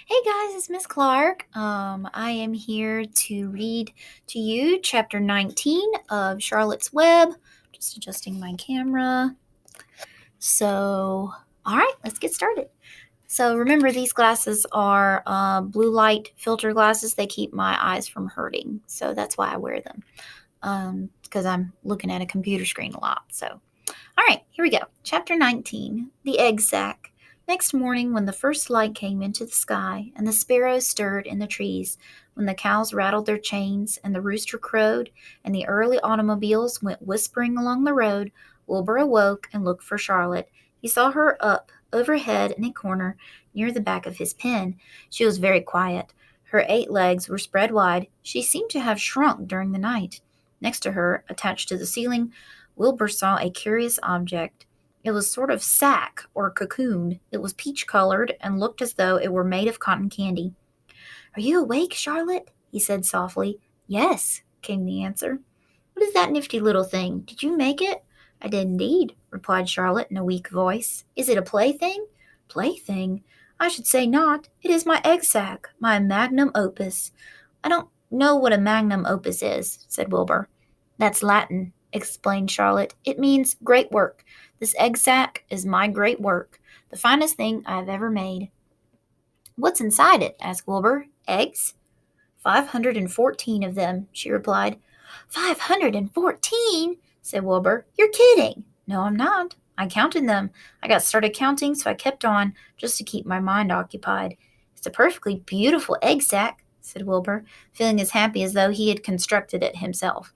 Hey guys, it's Miss Clark. I am here to read to you chapter 19 of Charlotte's Web. Just adjusting my camera. All right, let's get started. So, remember, these glasses are blue light filter glasses. They keep my eyes from hurting. So, that's why I wear them because I'm looking at a computer screen a lot. All right, here we go. Chapter 19 The Egg Sack. Next morning, when the first light came into the sky, and the sparrows stirred in the trees, when the cows rattled their chains, and the rooster crowed, and the early automobiles went whispering along the road, Wilbur awoke and looked for Charlotte. He saw her up overhead in a corner near the back of his pen. She was very quiet. Her 8 legs were spread wide. She seemed to have shrunk during the night. Next to her, attached to the ceiling, Wilbur saw a curious object. It was sort of sack or cocoon. It was peach colored and looked as though it were made of cotton candy. Are you awake, Charlotte? He said softly. Yes, came the answer. What is that nifty little thing? Did you make it? I did indeed, replied Charlotte in a weak voice. Is it a plaything? Plaything? I should say not. It is my egg sack, my magnum opus. I don't know what a magnum opus is, said Wilbur. That's Latin, explained Charlotte. It means great work. This egg sack is my great work, the finest thing I have ever made. What's inside it? Asked Wilbur. Eggs? 514 of them, she replied. 514? Said Wilbur. You're kidding. No, I'm not. I counted them. I got started counting, so I kept on, just to keep my mind occupied. It's a perfectly beautiful egg sack, said Wilbur, feeling as happy as though he had constructed it himself.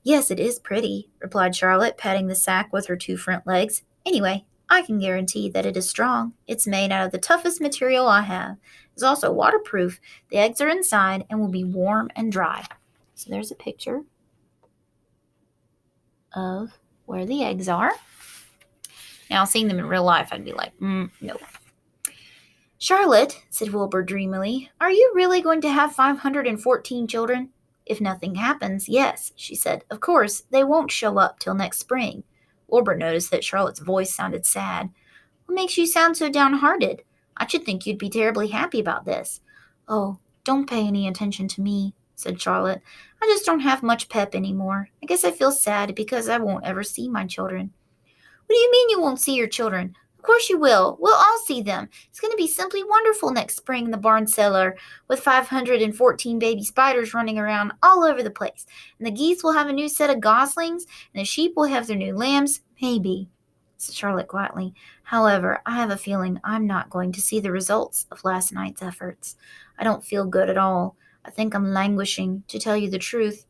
Yes, it is pretty, replied Charlotte, patting the sack with her 2 front legs. Anyway, I can guarantee that it is strong. It's made out of the toughest material I have. It's also waterproof. The eggs are inside and will be warm and dry. So there's a picture of where the eggs are. Now, seeing them in real life, I'd be like, no. Charlotte, said Wilbur dreamily, are you really going to have 514 children? If nothing happens, yes, she said. Of course, they won't show up till next spring. Wilbur noticed that Charlotte's voice sounded sad. What makes you sound so downhearted? I should think you'd be terribly happy about this. Oh, don't pay any attention to me, said Charlotte. I just don't have much pep anymore. I guess I feel sad because I won't ever see my children. What do you mean you won't see your children? Of course you will. We'll all see them. It's going to be simply wonderful next spring in the barn cellar with 514 baby spiders running around all over the place. And the geese will have a new set of goslings, and the sheep will have their new lambs. Maybe, said Charlotte quietly. However, I have a feeling I'm not going to see the results of last night's efforts. I don't feel good at all. I think I'm languishing, to tell you the truth.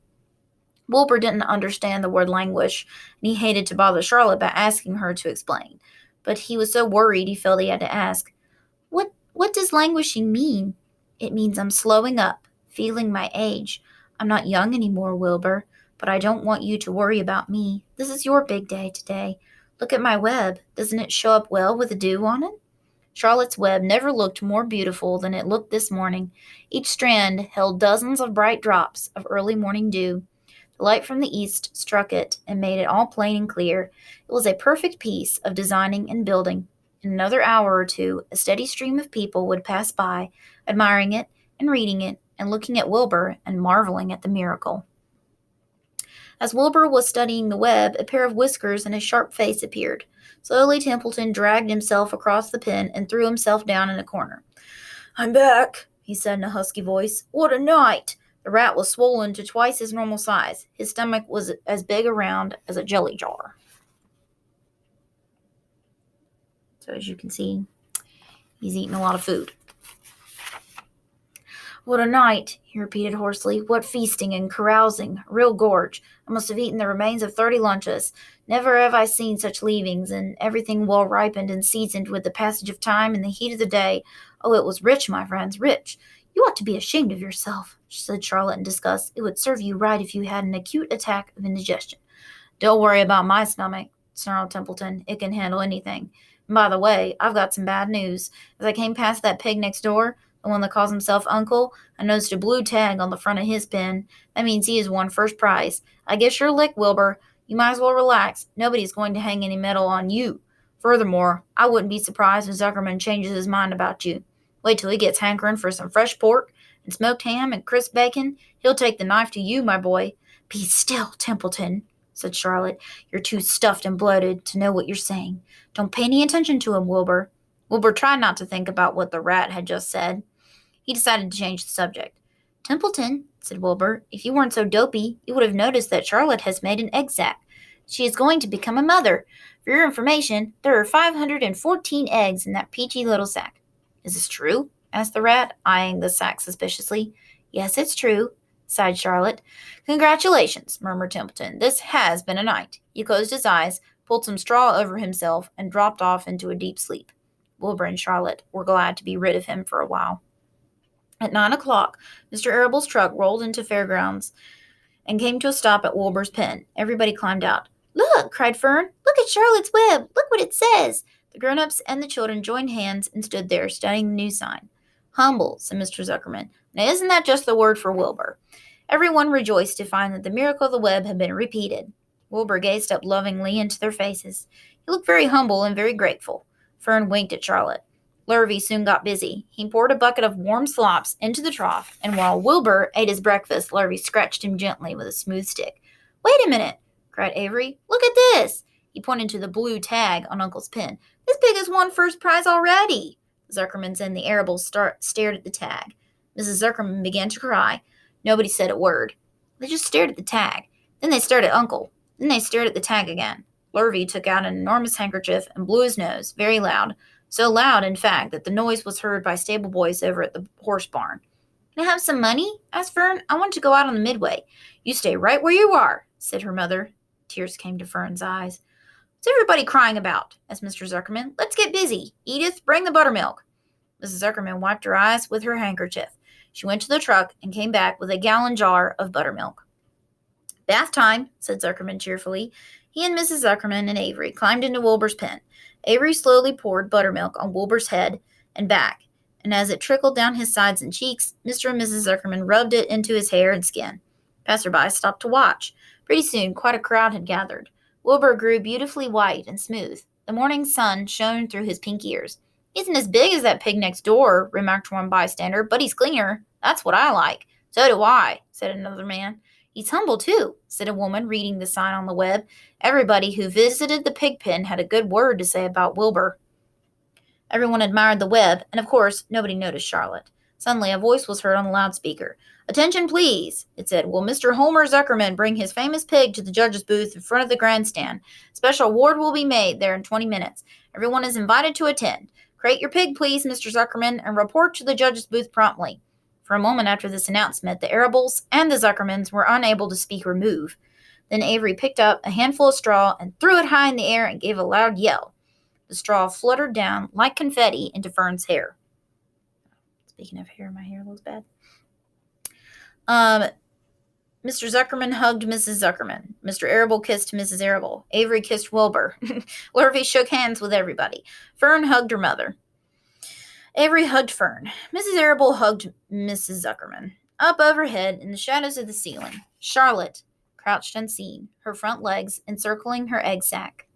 Wilbur didn't understand the word languish, and he hated to bother Charlotte by asking her to explain. But he was so worried he felt he had to ask. What does languishing mean? It means I'm slowing up, feeling my age. I'm not young anymore, Wilbur, but I don't want you to worry about me. This is your big day today. Look at my web. Doesn't it show up well with the dew on it? Charlotte's web never looked more beautiful than it looked this morning. Each strand held dozens of bright drops of early morning dew. The light from the east struck it and made it all plain and clear. It was a perfect piece of designing and building. In another hour or two, a steady stream of people would pass by, admiring it and reading it and looking at Wilbur and marveling at the miracle. As Wilbur was studying the web, a pair of whiskers and a sharp face appeared. Slowly, Templeton dragged himself across the pen and threw himself down in a corner. I'm back, he said in a husky voice. What a night! The rat was swollen to twice his normal size. His stomach was as big around as a jelly jar. So as you can see, he's eating a lot of food. What a night, he repeated hoarsely. What feasting and carousing. Real gorge. I must have eaten the remains of 30 lunches. Never have I seen such leavings, and everything well ripened and seasoned with the passage of time and the heat of the day. Oh, it was rich, my friends, rich. You ought to be ashamed of yourself, said Charlotte in disgust. It would serve you right if you had an acute attack of indigestion. Don't worry about my stomach, snarled Templeton. It can handle anything. And by the way, I've got some bad news. As I came past that pig next door, the one that calls himself Uncle, I noticed a blue tag on the front of his pen. That means he has won first prize. I guess you're licked, Wilbur. You might as well relax. Nobody's going to hang any medal on you. Furthermore, I wouldn't be surprised if Zuckerman changes his mind about you. Wait till he gets hankering for some fresh pork and smoked ham and crisp bacon. He'll take the knife to you, my boy. Be still, Templeton, said Charlotte. You're too stuffed and bloated to know what you're saying. Don't pay any attention to him, Wilbur. Wilbur tried not to think about what the rat had just said. He decided to change the subject. Templeton, said Wilbur, if you weren't so dopey, you would have noticed that Charlotte has made an egg sack. She is going to become a mother. For your information, there are 514 eggs in that peachy little sack. Is this true? Asked the rat, eyeing the sack suspiciously. Yes, it's true, sighed Charlotte. Congratulations, murmured Templeton. This has been a night. He closed his eyes, pulled some straw over himself, and dropped off into a deep sleep. Wilbur and Charlotte were glad to be rid of him for a while. At 9 o'clock, Mr. Arable's truck rolled into Fairgrounds and came to a stop at Wilbur's pen. Everybody climbed out. Look, cried Fern. Look at Charlotte's Web. Look what it says. The grown-ups and the children joined hands and stood there, studying the new sign. Humble, said Mr. Zuckerman. Now, isn't that just the word for Wilbur? Everyone rejoiced to find that the miracle of the web had been repeated. Wilbur gazed up lovingly into their faces. He looked very humble and very grateful. Fern winked at Charlotte. Lurvy soon got busy. He poured a bucket of warm slops into the trough, and while Wilbur ate his breakfast, Lurvy scratched him gently with a smooth stick. Wait a minute, cried Avery. Look at this. He pointed to the blue tag on Uncle's pen. This pig has won first prize already. The Zuckermans and the Arables stared at the tag. Mrs. Zuckerman began to cry. Nobody said a word. They just stared at the tag. Then they stared at Uncle. Then they stared at the tag again. Lurvy took out an enormous handkerchief and blew his nose, very loud. So loud, in fact, that the noise was heard by stable boys over at the horse barn. Can I have some money? Asked Fern. I want to go out on the midway. You stay right where you are, said her mother. Tears came to Fern's eyes. What's everybody crying about? Asked Mr. Zuckerman. Let's get busy. Edith, bring the buttermilk. Mrs. Zuckerman wiped her eyes with her handkerchief. She went to the truck and came back with a gallon jar of buttermilk. Bath time, said Zuckerman cheerfully. He and Mrs. Zuckerman and Avery climbed into Wilbur's pen. Avery slowly poured buttermilk on Wilbur's head and back, and as it trickled down his sides and cheeks, Mr. and Mrs. Zuckerman rubbed it into his hair and skin. Passersby stopped to watch. Pretty soon, quite a crowd had gathered. Wilbur grew beautifully white and smooth. The morning sun shone through his pink ears. He isn't as big as that pig next door, remarked one bystander, but he's cleaner. That's what I like. So do I, said another man. He's humble, too, said a woman, reading the sign on the web. Everybody who visited the pig pen had a good word to say about Wilbur. Everyone admired the web, and of course, nobody noticed Charlotte. Suddenly, a voice was heard on the loudspeaker. Attention, please, it said. Will Mr. Homer Zuckerman bring his famous pig to the judge's booth in front of the grandstand? Special award will be made there in 20 minutes. Everyone is invited to attend. Crate your pig, please, Mr. Zuckerman, and report to the judge's booth promptly. For a moment after this announcement, the Arables and the Zuckermans were unable to speak or move. Then Avery picked up a handful of straw and threw it high in the air and gave a loud yell. The straw fluttered down like confetti into Fern's hair. Speaking of hair, my hair looks bad. Mr. Zuckerman hugged Mrs. Zuckerman. Mr. Arable kissed Mrs. Arable. Avery kissed Wilbur. Lurvy shook hands with everybody. Fern hugged her mother. Avery hugged Fern. Mrs. Arable hugged Mrs. Zuckerman. Up overhead, in the shadows of the ceiling, Charlotte crouched unseen, her front legs encircling her egg sack.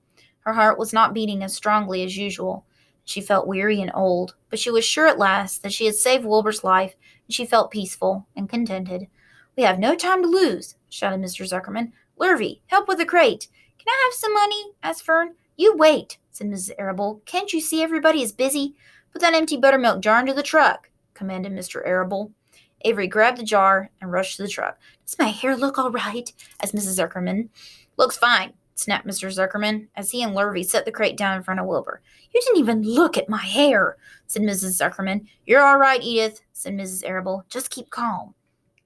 Her heart was not beating as strongly as usual. She felt weary and old, but she was sure at last that she had saved Wilbur's life, and she felt peaceful and contented. We have no time to lose, shouted Mr. Zuckerman. Lurvy, help with the crate. Can I have some money? Asked Fern. You wait, said Mrs. Arable. Can't you see everybody is busy? Put that empty buttermilk jar into the truck, commanded Mr. Arable. Avery grabbed the jar and rushed to the truck. Does my hair look all right? Asked Mrs. Zuckerman. Looks fine, snapped Mr. Zuckerman, as he and Lurvy set the crate down in front of Wilbur. You didn't even look at my hair, said Mrs. Zuckerman. You're all right, Edith, said Mrs. Arable. Just keep calm.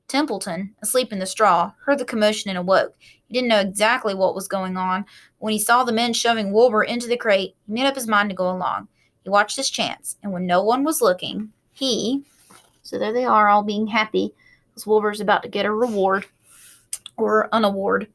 Templeton, asleep in the straw, heard the commotion and awoke. He didn't know exactly what was going on. When he saw the men shoving Wilbur into the crate, he made up his mind to go along. He watched his chance, and when no one was looking, so there they are, all being happy, because Wilbur's about to get a reward, or an award.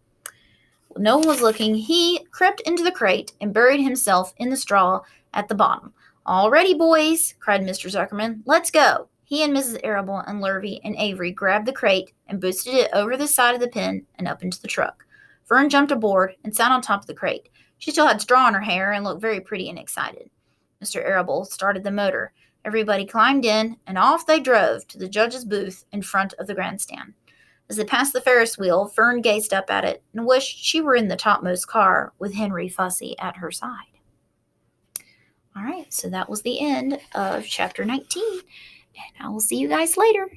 When no one was looking, he crept into the crate and buried himself in the straw at the bottom. All ready, boys, cried Mr. Zuckerman. Let's go. He and Mrs. Arable and Lurvy and Avery grabbed the crate and boosted it over the side of the pen and up into the truck. Fern jumped aboard and sat on top of the crate. She still had straw in her hair and looked very pretty and excited. Mr. Arable started the motor, Everybody climbed in, and off they drove to the judge's booth in front of the grandstand. As they passed the Ferris wheel, Fern gazed up at it and wished she were in the topmost car with Henry Fussy at her side. All right, so that was the end of chapter 19, and I will see you guys later.